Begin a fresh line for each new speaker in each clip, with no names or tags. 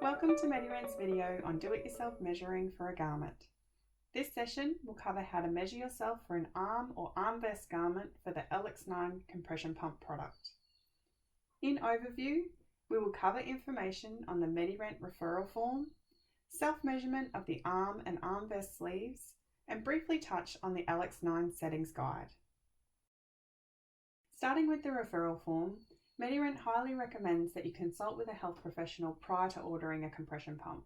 Welcome to Medi-Rent's video on do-it-yourself measuring for a garment. This session will cover how to measure yourself for an arm or arm vest garment for the LX9 compression pump product. In overview, we will cover information on the Medi-Rent referral form, self-measurement of the arm and arm vest sleeves, and briefly touch on the LX9 settings guide. Starting with the referral form, Medi-Rent highly recommends that you consult with a health professional prior to ordering a compression pump.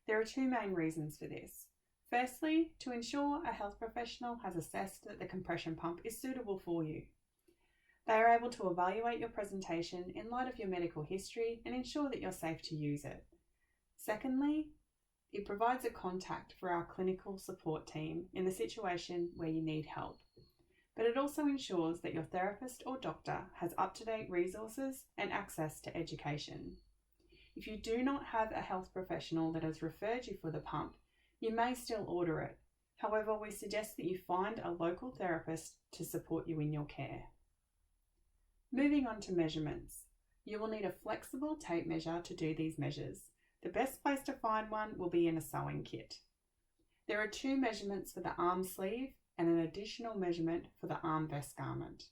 There are two main reasons for this. Firstly, to ensure a health professional has assessed that the compression pump is suitable for you. They are able to evaluate your presentation in light of your medical history and ensure that you're safe to use it. Secondly, it provides a contact for our clinical support team in the situation where you need help. But it also ensures that your therapist or doctor has up-to-date resources and access to education. If you do not have a health professional that has referred you for the pump, you may still order it. However, we suggest that you find a local therapist to support you in your care. Moving on to measurements. You will need a flexible tape measure to do these measures. The best place to find one will be in a sewing kit. There are two measurements for the arm sleeve and an additional measurement for the arm vest garment.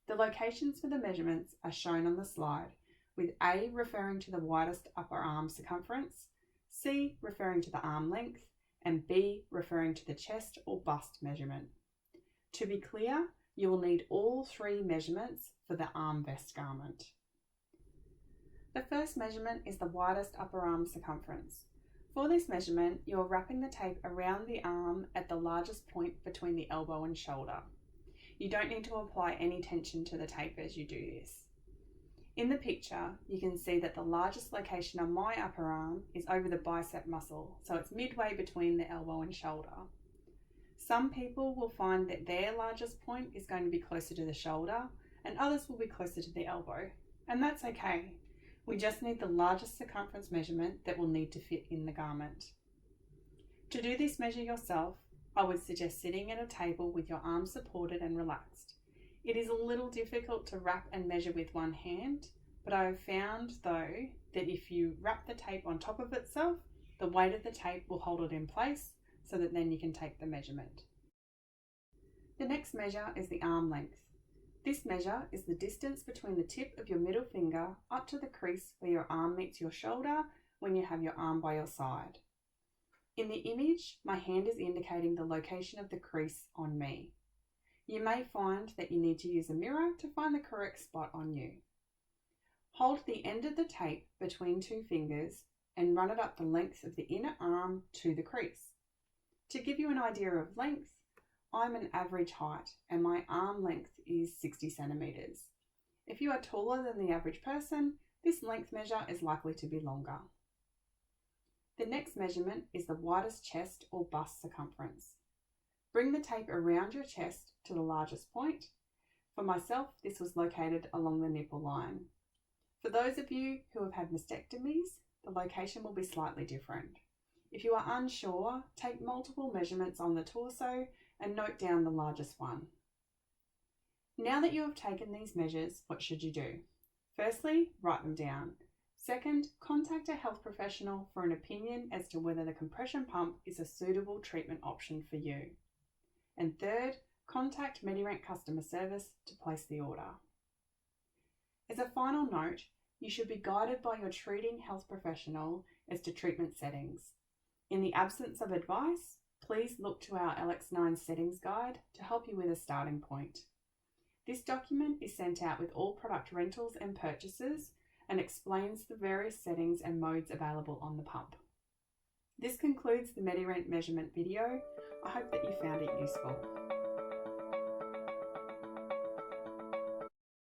The locations for the measurements are shown on the slide, with A referring to the widest upper arm circumference, C referring to the arm length, and B referring to the chest or bust measurement. To be clear, you will need all three measurements for the arm vest garment. The first measurement is the widest upper arm circumference. For this measurement, you're wrapping the tape around the arm at the largest point between the elbow and shoulder. You don't need to apply any tension to the tape as you do this. In the picture, you can see that the largest location on my upper arm is over the bicep muscle, so it's midway between the elbow and shoulder. Some people will find that their largest point is going to be closer to the shoulder, and others will be closer to the elbow, and that's okay. We just need the largest circumference measurement that will need to fit in the garment. To do this measure yourself, I would suggest sitting at a table with your arms supported and relaxed. It is a little difficult to wrap and measure with one hand, but I have found though that if you wrap the tape on top of itself, the weight of the tape will hold it in place so that then you can take the measurement. The next measure is the arm length. This measure is the distance between the tip of your middle finger up to the crease where your arm meets your shoulder when you have your arm by your side. In the image, my hand is indicating the location of the crease on me. You may find that you need to use a mirror to find the correct spot on you. Hold the end of the tape between two fingers and run it up the length of the inner arm to the crease. To give you an idea of length, I'm an average height and my arm length is 60 centimeters. If you are taller than the average person, this length measure is likely to be longer. The next measurement is the widest chest or bust circumference. Bring the tape around your chest to the largest point. For myself, this was located along the nipple line. For those of you who have had mastectomies, the location will be slightly different. If you are unsure, take multiple measurements on the torso and note down the largest one. Now that you have taken these measures, what should you do? Firstly, write them down. Second, contact a health professional for an opinion as to whether the compression pump is a suitable treatment option for you. And third, contact Medi-Rent customer service to place the order. As a final note, you should be guided by your treating health professional as to treatment settings. In the absence of advice, please look to our LX9 settings guide to help you with a starting point. This document is sent out with all product rentals and purchases and explains the various settings and modes available on the pump. This concludes the Medi-Rent measurement video. I hope that you found it useful.